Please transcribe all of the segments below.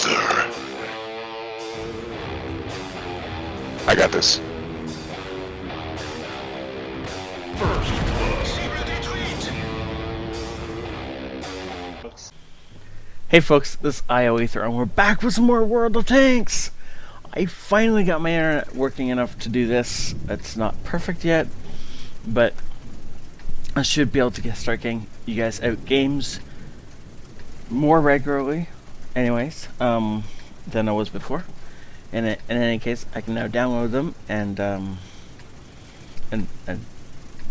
ioEther. I got this. Hey folks, this is ioEther, and we're back with some more World of Tanks! I finally got my internet working enough to do this. It's not perfect yet, but I should be able to start getting you guys out games more regularly, anyways, than I was before. And in any case, I can now download them and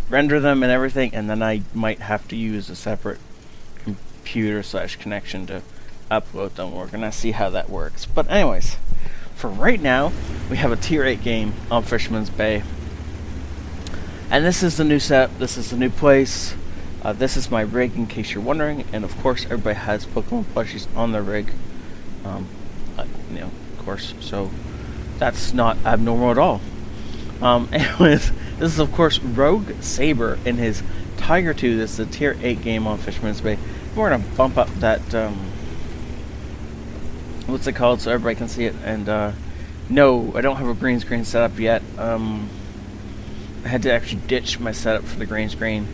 render them and everything, and then I might have to use a separate computer / connection to upload them. We're gonna see how that works. But anyways, for right now, we have a tier 8 game on Fisherman's Bay. And this is the new setup, this is the new place. This is my rig, in case you're wondering, and of course everybody has Pokemon plushies on their rig. Of course, so that's not abnormal at all. Anyways, this is of course Rogue Saber in his Tiger 2. This is a tier 8 game on Fisherman's Bay. We're gonna bump up that, what's it called, so everybody can see it. And no, I don't have a green screen set up yet. I had to actually ditch my setup for the green screen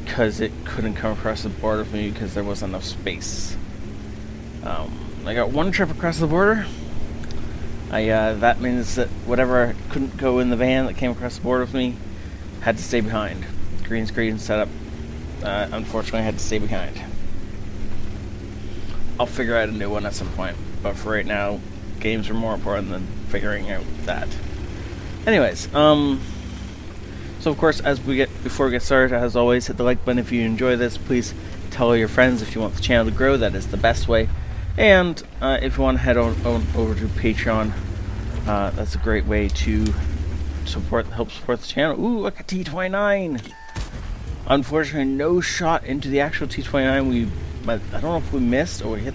because it couldn't come across the border for me because there wasn't enough space. I got one trip across the border. That means that whatever couldn't go in the van that came across the border with me had to stay behind. Green screen setup, unfortunately, I had to stay behind. I'll figure out a new one at some point, but for right now, games are more important than figuring out that. Anyways, so of course, before we get started, as always, hit the like button if you enjoy this. Please tell your friends if you want the channel to grow. That is the best way. And if you want to head on over to Patreon, that's a great way to help support the channel. Ooh, look at T29. Unfortunately, no shot into the actual T29. I don't know if we missed or we hit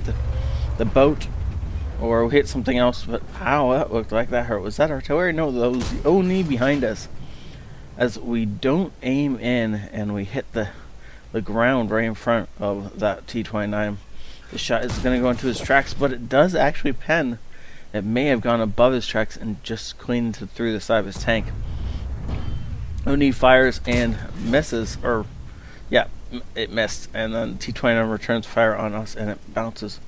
the boat or we hit something else. But ow, that looked like that hurt. Was that artillery? No, that was the Oni behind us. As we don't aim in and we hit the ground right in front of that T29. The shot is going to go into his tracks, but it does actually pen. It may have gone above his tracks and just cleaned through the side of his tank. Oni fires and misses, or yeah, it missed, and then T29 returns fire on us, and it bounces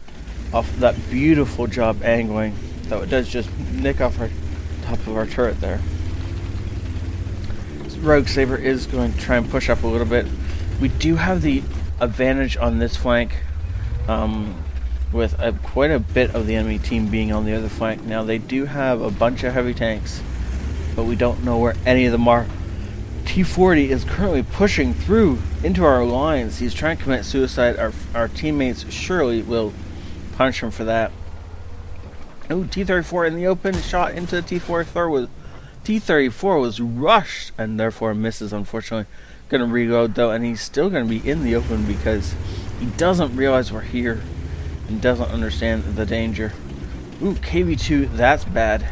off that beautiful job angling. Though it does just nick off our top of our turret there. Rogue Saber is going to try and push up a little bit. We do have the advantage on this flank, with quite a bit of the enemy team being on the other flank. Now they do have a bunch of heavy tanks, but we don't know where any of them are. T40 is currently pushing through into our lines. He's trying to commit suicide. Our teammates surely will punish him for that. Oh, T34 in the open, shot into the T34 was rushed and therefore misses, unfortunately. Gonna reload though, and he's still gonna be in the open because he doesn't realize we're here and doesn't understand the danger. Ooh, KV2, that's bad.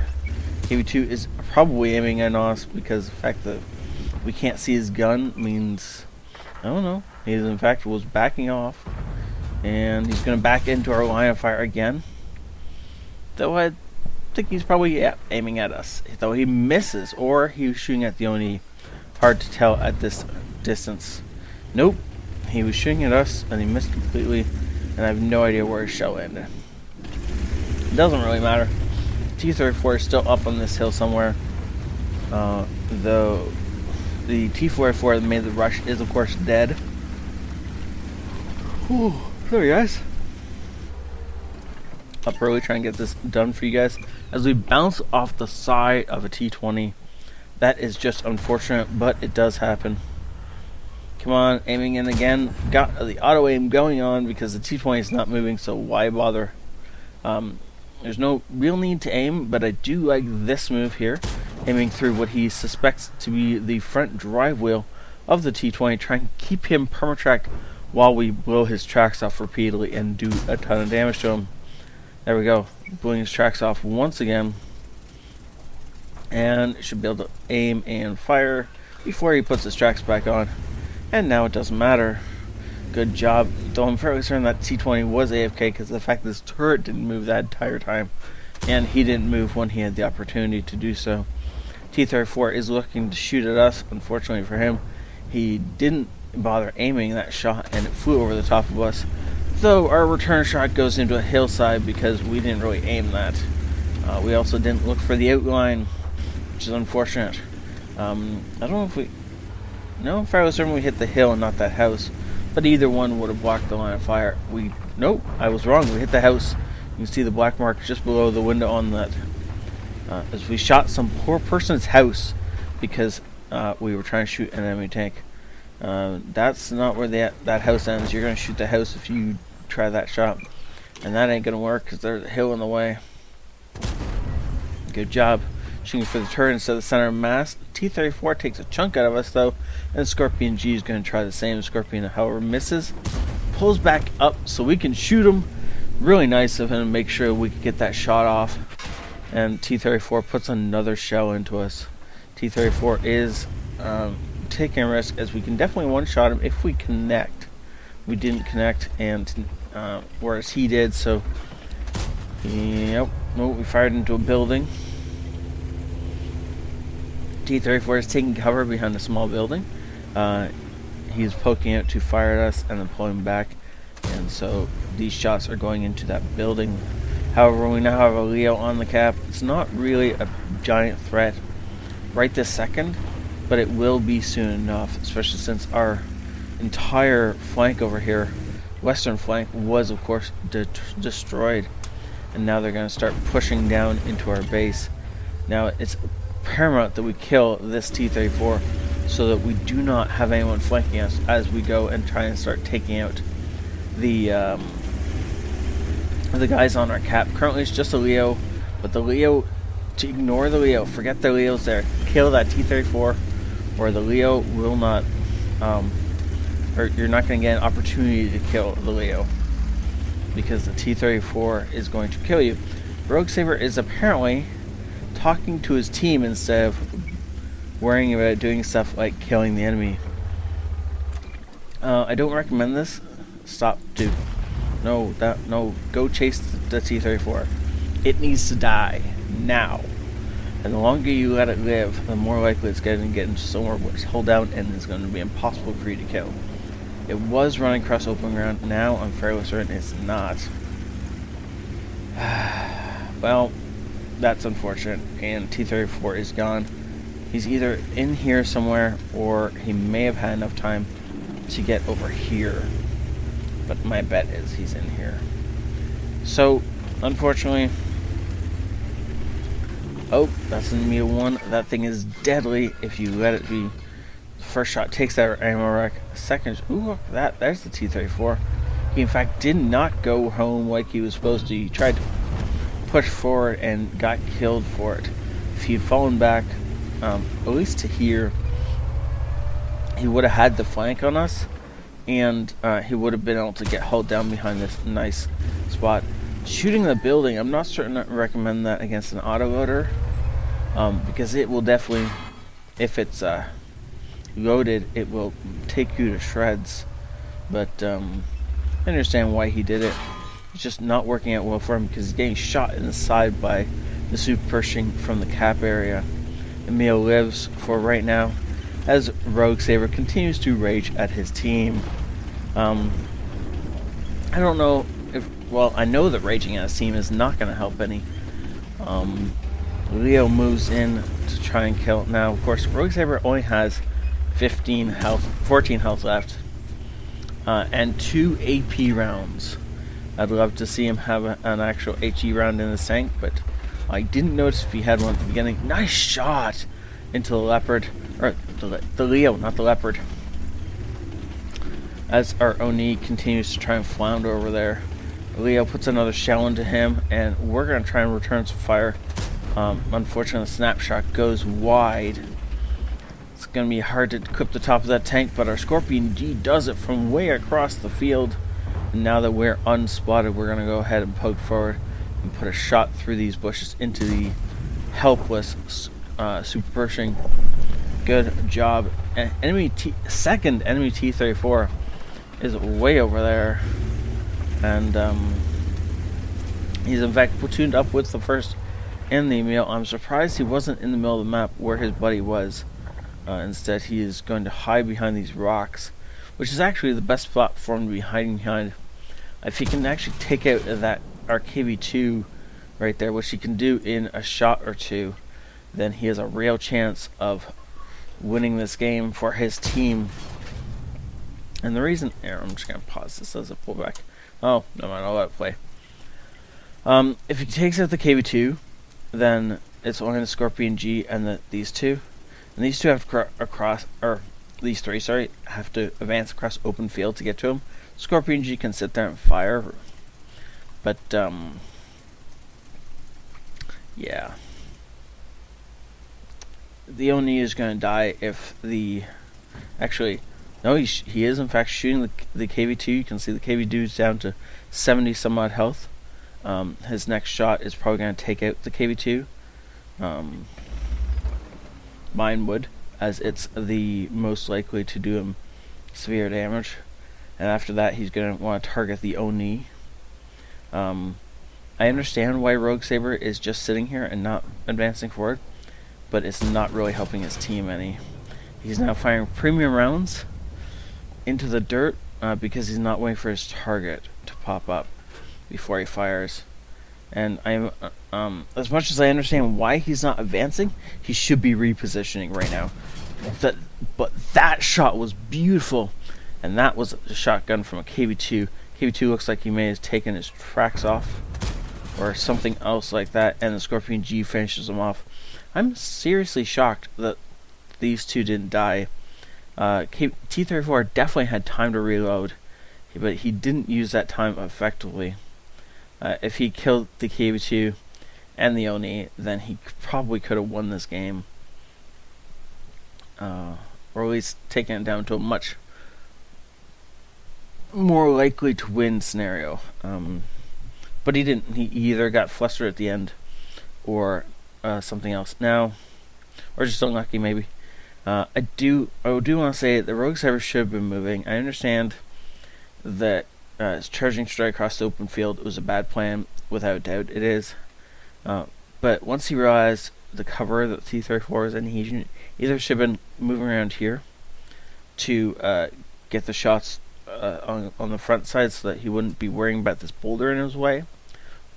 KV2 is probably aiming at us because the fact that we can't see his gun means, I don't know, he in fact was backing off, and he's gonna back into our line of fire again. Though I think he's probably aiming at us. Though he misses, or he was shooting at the Oni. Hard to tell at this distance. Nope, he was shooting at us and he missed completely, and I have no idea where his shell landed. It doesn't really matter. T34 is still up on this hill somewhere, though the T44 that made the rush is of course dead. Whew, sorry guys. Up early, trying to get this done for you guys as we bounce off the side of a T20. That is just unfortunate, but it does happen. Come on, aiming in again. Got the auto aim going on because the T20 is not moving, so why bother? There's no real need to aim, but I do like this move here, aiming through what he suspects to be the front drive wheel of the T20, trying to keep him permatracked while we blow his tracks off repeatedly and do a ton of damage to him. There we go, blowing his tracks off once again, and should be able to aim and fire before he puts his tracks back on. And now it doesn't matter. Good job. Though I'm fairly certain that T-20 was AFK because of the fact that this turret didn't move that entire time. And he didn't move when he had the opportunity to do so. T-34 is looking to shoot at us. Unfortunately for him, he didn't bother aiming that shot and it flew over the top of us. Though our return shot goes into a hillside because we didn't really aim that. We also didn't look for the outline, which is unfortunate. I don't know if we... No, if I was certain we hit the hill and not that house. But either one would have blocked the line of fire. Nope, I was wrong. We hit the house. You can see the black mark just below the window on that. As we shot some poor person's house because we were trying to shoot an enemy tank. That's not where that house ends. You're going to shoot the house if you try that shot. And that ain't going to work because there's a hill in the way. Good job shooting for the turret instead of the center of mass. T-34 takes a chunk out of us though, and Scorpion G is going to try the same. Scorpion, however, misses, pulls back up so we can shoot him. Really nice of him to make sure we could get that shot off. And T-34 puts another shell into us. T-34 is taking a risk as we can definitely one-shot him if we connect. We didn't connect, and whereas he did, so yep. No, we fired into a building. T-34 is taking cover behind a small building. He's poking out to fire at us and then pulling back, and so these shots are going into that building. However, we now have a Leo on the cap. It's not really a giant threat right this second, but it will be soon enough, especially since our entire flank over here, western flank, was of course destroyed, and now they're going to start pushing down into our base. Now it's paramount that we kill this T-34 so that we do not have anyone flanking us as we go and try and start taking out the guys on our cap. Currently it's just a Leo, but the Leo, to ignore the Leo, forget the Leo's there, kill that T-34 or the Leo will not, or you're not going to get an opportunity to kill the Leo because the T-34 is going to kill you. Rogue Saber is apparently talking to his team instead of worrying about doing stuff like killing the enemy. I don't recommend this. Stop, dude. No, go chase the T-34. It needs to die now. And the longer you let it live, the more likely it's going to get into somewhere where it's hold down and it's going to be impossible for you to kill. It was running across open ground. Now I'm fairly certain it's not. Well, that's unfortunate. And T-34 is gone. He's either in here somewhere or he may have had enough time to get over here. But my bet is he's in here. So, unfortunately... Oh, that's an enemy 1. That thing is deadly if you let it be. The first shot takes that ammo rack. Second, ooh, look at that. There's the T-34. He, in fact, did not go home like he was supposed to. He tried to push forward and got killed for it. If he had fallen back, at least to here, he would have had the flank on us, and he would have been able to get held down behind this nice spot. Shooting the building, I'm not certain I recommend that against an autoloader, because it will definitely, if it's loaded, it will take you to shreds. But I understand why he did it. It's just not working out well for him because he's getting shot in the side by the Super Pershing from the cap area. Emil lives for right now as Rogue Saber continues to rage at his team. I don't know if... Well, I know that raging at his team is not going to help any. Leo moves in to try and kill. Now, of course, Rogue Saber only has 14 health left. And 2 AP rounds. I'd love to see him have an actual HE round in the tank, but I didn't notice if he had one at the beginning. Nice shot into the Leopard. Or the Leo, not the Leopard. As our Oni continues to try and flounder over there. Leo puts another shell into him, and we're going to try and return some fire. Unfortunately, the snapshot goes wide. It's going to be hard to equip the top of that tank, but our Scorpion G does it from way across the field. And now that we're unspotted, we're going to go ahead and poke forward and put a shot through these bushes into the helpless Super Pershing. Good job. Second enemy T-34 is way over there, and he's in fact platooned up with the first and the meal. I'm surprised he wasn't in the middle of the map where his buddy was. Instead, he is going to hide behind these rocks, which is actually the best spot for him to be hiding behind. If he can actually take out that RKV2 right there, which he can do in a shot or two, then he has a real chance of winning this game for his team. And the reason... Here, I'm just going to pause this as a pullback. Oh, no mind, I'll let it play. If he takes out the KV2, then it's only the Scorpion G and these two. And these two have to these three, sorry, have to advance across open field to get to him. Scorpion G can sit there and fire, but yeah, the Oni is going to die if the no, he is in fact shooting the KV2. You can see the KV2 is down to 70 some odd health. His next shot is probably going to take out the KV2. Mine would, as it's the most likely to do him severe damage. And after that, he's going to want to target the Oni. I understand why Rogue Saber is just sitting here and not advancing forward, but it's not really helping his team any. He's now firing premium rounds into the dirt because he's not waiting for his target to pop up before he fires. And I'm as much as I understand why he's not advancing, he should be repositioning right now. But that shot was beautiful, and that was a shotgun from a KV2. KV2 looks like he may have taken his tracks off or something else like that, and the Scorpion G finishes him off. I'm seriously shocked that these two didn't die. T-34 definitely had time to reload, but he didn't use that time effectively. If he killed the KV2 and the Oni, then he probably could have won this game. Or at least taken it down to a much more likely to win scenario. But he didn't. He either got flustered at the end or something else. Now, or just unlucky maybe. I do want to say the Rogue Saber should have been moving. I understand that charging straight across the open field was a bad plan, without doubt it is. But once he realized the cover that T-34 was in, he either should have been moving around here to get the shots on the front side so that he wouldn't be worrying about this boulder in his way,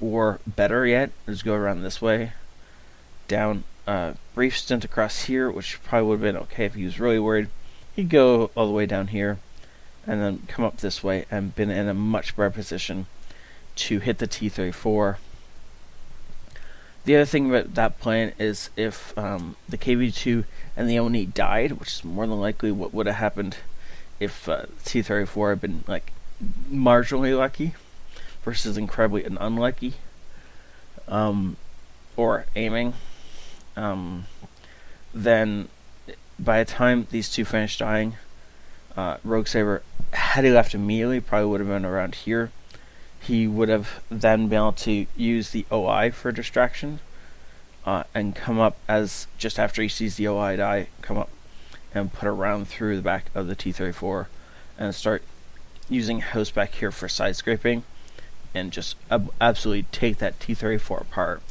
or better yet, is go around this way, down brief stint across here, which probably would have been okay if he was really worried. He'd go all the way down here and then come up this way and been in a much better position to hit the T-34. The other thing about that plan is if the KV2 and the Oni died, which is more than likely what would have happened if T-34 had been like marginally lucky versus incredibly unlucky, or aiming, then by the time these two finished dying, Rogue Saber, had he left immediately, probably would have been around here. He would have then been able to use the OI for distraction, and come up as just after he sees the OI die, come up and put a round through the back of the T-34 and start using house back here for side scraping and just absolutely take that T-34 apart.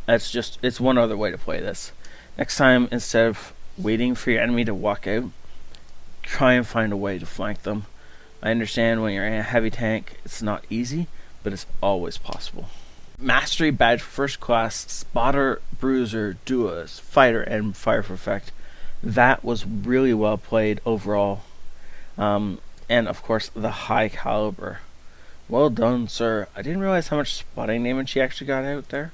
It's one other way to play this. Next time, instead of waiting for your enemy to walk out, try and find a way to flank them. I understand when you're in a heavy tank, it's not easy, but it's always possible. Mastery Badge First Class, Spotter, Bruiser, Duelist, Fighter, and Fire Perfect. That was really well played overall. And of course, the high caliber. Well done, sir. I didn't realize how much spotting damage he actually got out there.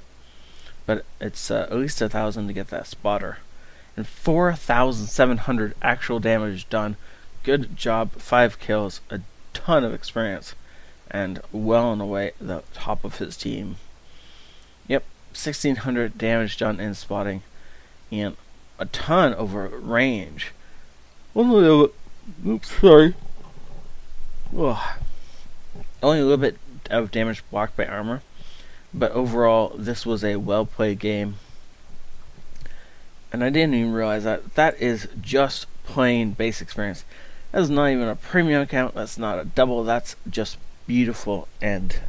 But it's at least 1,000 to get that spotter. And 4,700 actual damage done. Good job, 5 kills, a ton of experience, and well on the way the top of his team. Yep, 1,600 damage done in spotting, and a ton over range. Oops, sorry. Ugh. Only a little bit of damage blocked by armor, but overall, this was a well-played game. And I didn't even realize that. That is just plain base experience. That's not even a premium account. That's not a double. That's just beautiful. And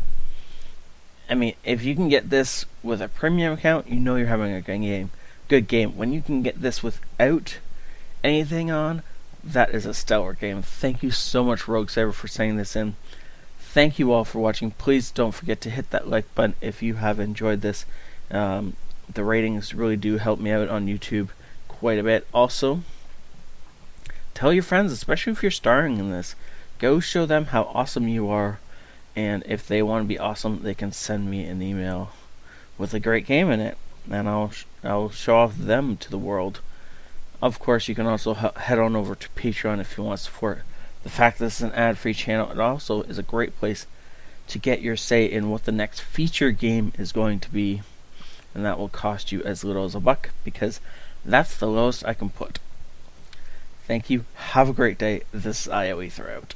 I mean, if you can get this with a premium account, you know you're having a good game. When you can get this without anything on, that is a stellar game. Thank you so much, Rogue Saber, for sending this in. Thank you all for watching. Please don't forget to hit that like button if you have enjoyed this. The ratings really do help me out on YouTube quite a bit. Also, tell your friends, especially if you're starring in this. Go show them how awesome you are. And if they want to be awesome, they can send me an email with a great game in it, and I'll show off them to the world. Of course, you can also head on over to Patreon if you want to support the fact that this is an ad-free channel. It also is a great place to get your say in what the next feature game is going to be, and that will cost you as little as $1, because that's the lowest I can put. Thank you. Have a great day. This is ioEther out.